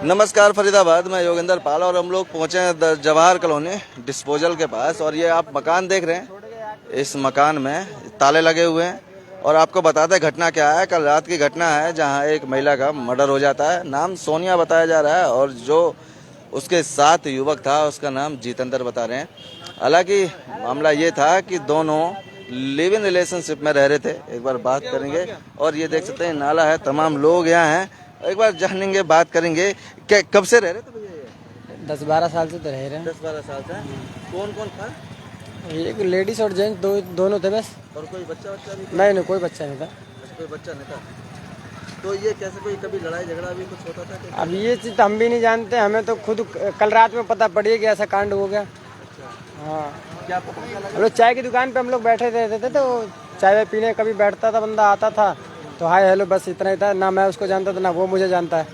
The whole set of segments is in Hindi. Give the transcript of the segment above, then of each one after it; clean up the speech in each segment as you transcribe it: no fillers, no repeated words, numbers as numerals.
नमस्कार फरीदाबाद, मैं योगेंद्र पाल और हम लोग पहुंचे हैं जवाहर कॉलोनी डिस्पोजल के पास। और ये आप मकान देख रहे हैं, इस मकान में ताले लगे हुए हैं। और आपको बताते हैं घटना क्या है। कल रात की घटना है जहां एक महिला का मर्डर हो जाता है। नाम सोनिया बताया जा रहा है और जो उसके साथ युवक था उसका नाम जितेंद्र बता रहे हैं। हालांकि मामला ये था कि दोनों लिव इन रिलेशनशिप में रह रहे थे। एक बार बात करेंगे। और ये देख सकते हैं नाला है, तमाम लोग यहाँ हैं। एक बार जानेंगे, बात करेंगे। क्या कब से रह रहे थे भैया ये? 10-12 साल से तो रह रहे हैं। 10-12 साल से। कौन कौन था? एक लेडीज और जेंट्स दोनों थे बस। और कोई बच्चा भी? नहीं, कोई बच्चा नहीं था। कोई बच्चा नहीं था। तो ये कैसे, कोई कभी लड़ाई झगड़ा भी कुछ होता था? अब ये चीज़ हम भी नहीं जानते। हमें तो खुद कल रात में पता पड़ी कि ऐसा कांड हो गया। हाँ, क्या पता लगा? हम लोग चाय की दुकान पे हम लोग बैठे रहते थे, तो चाय पीने कभी बैठता था बंदा, आता था तो हाय हेलो, बस इतना ही था। ना मैं उसको जानता था ना वो मुझे जानता है।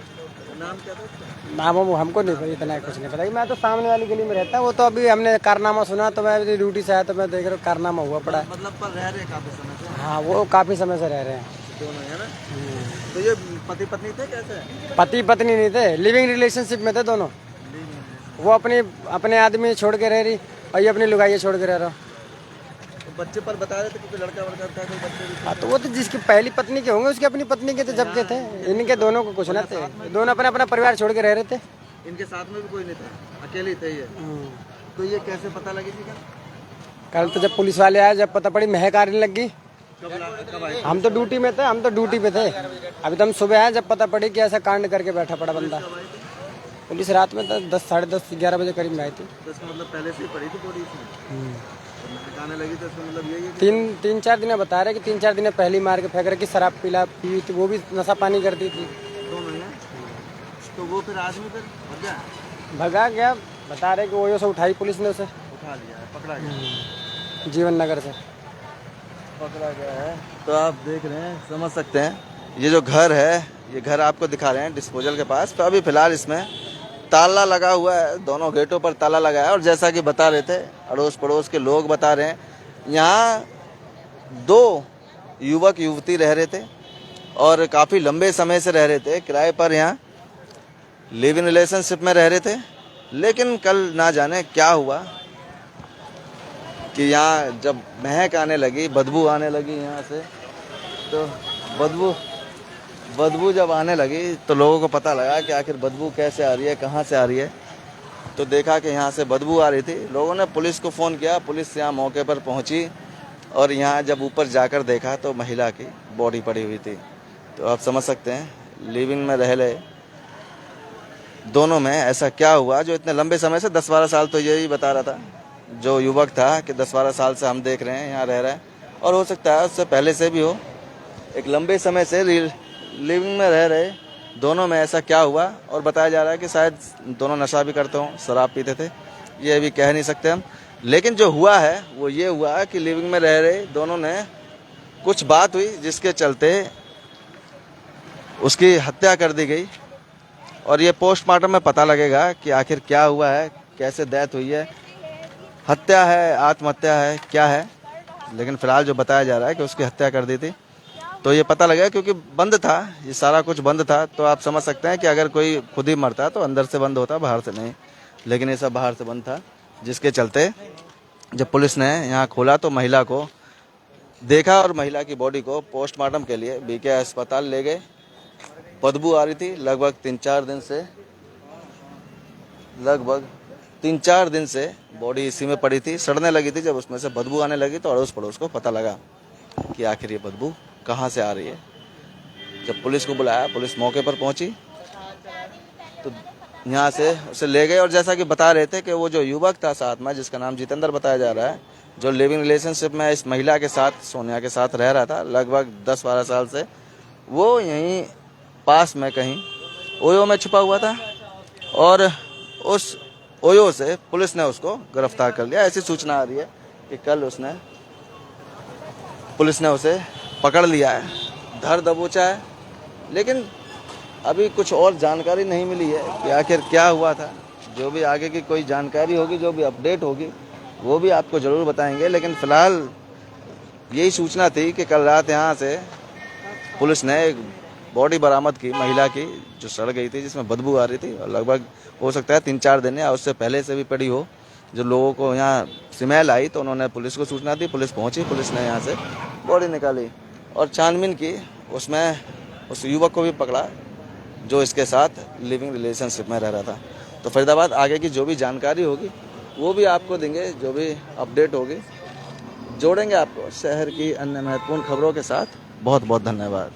नाम क्या था उसका? नाम वो हमको नहीं पता, इतना कुछ नहीं पता। मैं तो सामने वाली गली में रहता। वो तो अभी हमने कारनामा सुना, तो मैं ड्यूटी से आया तो मैं देख रहा हूँ कारनामा हुआ पड़ा है। मतलब पर रह रहे काफी समय से? हाँ, वो काफ़ी समय से रह रहे हैं दोनों, है ना? तो ये पति पत्नी थे कैसे? पति पत्नी नहीं थे, लिविंग रिलेशनशिप में थे दोनों। वो अपने आदमी छोड़ के रह रही और ये अपनी लुगाई छोड़ के रह रहा। तो बच्चे पर बता रहे थे कि कोई लड़का वड़का था, कोई बच्चे भी थे? हाँ, तो वो तो जिसकी पहली पत्नी के होंगे उसकी अपनी पत्नी के थे जब के थे। इनके दोनों को कुछ ना थे, दोनों अपना अपना परिवार छोड़ के रह रहे थे। इनके साथ में भी कोई नहीं था, अकेले थे ये? तो ये कैसे पता लगी थी? कल तो जब पुलिस वाले आए, जब पता पड़ी महक आने लग गई। कब आए? हम तो ड्यूटी में थे, अभी तो हम सुबह आए जब पता पड़ी कि ऐसा कांड करके बैठा पड़ा बंदा। पुलिस रात में 10, साढ़े 10, 11 बजे करीब में आई थी। तो इसका मतलब पहले से ही पड़ी थी बॉडी इसमें? आने लगी तो इसका मतलब यही है? 3-4 दिन बता रहे कि 3-4 दिन पहली मार के फेंक रहे कि शराब पी थी, वो भी नशा पानी करती थी। दोनों हैं? तो वो फिर आदमी फिर भगा गया। बता रहे कि ओयो से उठाई पुलिस ने, उसे उठा लिया है, पकड़ा गया? जीवन नगर से पकड़ा गया है। तो आप देख रहे हैं, समझ सकते हैं। ये जो घर है, ये घर आपको दिखा रहे हैं डिस्पोजल के पास। तो अभी फिलहाल इसमें ताला लगा हुआ है, दोनों गेटों पर ताला लगा है। और जैसा कि बता रहे थे अड़ोस पड़ोस के लोग बता रहे हैं, यहाँ 2 युवक युवती रह रहे थे और काफ़ी लंबे समय से रह रहे थे किराए पर। यहाँ लिव इन रिलेशनशिप में रह रहे थे। लेकिन कल ना जाने क्या हुआ कि यहाँ जब महक आने लगी, बदबू आने लगी यहाँ से, तो बदबू जब आने लगी तो लोगों को पता लगा कि आखिर बदबू कैसे आ रही है, कहाँ से आ रही है। तो देखा कि यहाँ से बदबू आ रही थी। लोगों ने पुलिस को फ़ोन किया, पुलिस यहाँ मौके पर पहुँची और यहाँ जब ऊपर जाकर देखा तो महिला की बॉडी पड़ी हुई थी। तो आप समझ सकते हैं लिविंग में रह रहे दोनों में ऐसा क्या हुआ जो इतने लंबे समय से 10-12 साल, तो यही बता रहा था जो युवक था कि 10-12 साल से हम देख रहे हैं यहाँ रह रहा है। और हो सकता है उससे पहले से भी हो। एक लंबे समय से लिविंग में रह रहे दोनों में ऐसा क्या हुआ। और बताया जा रहा है कि शायद दोनों नशा भी करते हों, शराब पीते थे, ये भी कह नहीं सकते हम। लेकिन जो हुआ है वो ये हुआ कि लिविंग में रह रहे दोनों ने कुछ बात हुई जिसके चलते उसकी हत्या कर दी गई। और ये पोस्टमार्टम में पता लगेगा कि आखिर क्या हुआ है, कैसे डेथ हुई है, हत्या है, आत्महत्या है, क्या है। लेकिन फिलहाल जो बताया जा रहा है कि उसकी हत्या कर दी थी, तो ये पता लगा क्योंकि बंद था, ये सारा कुछ बंद था। तो आप समझ सकते हैं कि अगर कोई खुद ही मरता तो अंदर से बंद होता, बाहर से नहीं। लेकिन ये सब बाहर से बंद था, जिसके चलते जब पुलिस ने यहाँ खोला तो महिला को देखा और महिला की बॉडी को पोस्टमार्टम के लिए बीके अस्पताल ले गए। बदबू आ रही थी लगभग 3-4 दिन से बॉडी इसी में पड़ी थी, सड़ने लगी थी। जब उसमें से बदबू आने लगी तो अड़ोस पड़ोस को पता लगा कि आखिर ये बदबू कहाँ से आ रही है। जब पुलिस को बुलाया, पुलिस मौके पर पहुंची तो यहाँ से उसे ले गए। और जैसा कि बता रहे थे कि वो जो युवक था साथ में, जिसका नाम जितेंद्र बताया जा रहा है, जो लिविंग रिलेशनशिप में इस महिला के साथ, सोनिया के साथ रह रहा था लगभग 10-12 साल से, वो यहीं पास में कहीं ओयो में छुपा हुआ था। और उस ओयो से पुलिस ने उसको गिरफ्तार कर लिया। ऐसी सूचना आ रही है कि कल पुलिस ने उसे पकड़ लिया है, धर दबोचा है। लेकिन अभी कुछ और जानकारी नहीं मिली है कि आखिर क्या हुआ था। जो भी आगे की कोई जानकारी होगी, जो भी अपडेट होगी, वो भी आपको ज़रूर बताएंगे। लेकिन फ़िलहाल यही सूचना थी कि कल रात यहाँ से पुलिस ने एक बॉडी बरामद की महिला की, जो सड़ गई थी, जिसमें बदबू आ रही थी। और लगभग हो सकता है 3-4 दिन या उससे पहले से भी पड़ी हो। जो लोगों को यहाँ स्मेल आई तो उन्होंने पुलिस को सूचना दी, पुलिस पहुंची, पुलिस ने यहाँ से बॉडी निकाली और छानबीन की। उसमें उस युवक को भी पकड़ा जो इसके साथ लिविंग रिलेशनशिप में रह रहा था। तो फरीदाबाद आगे की जो भी जानकारी होगी वो भी आपको देंगे, जो भी अपडेट होगी जोड़ेंगे आपको शहर की अन्य महत्वपूर्ण खबरों के साथ। बहुत बहुत धन्यवाद।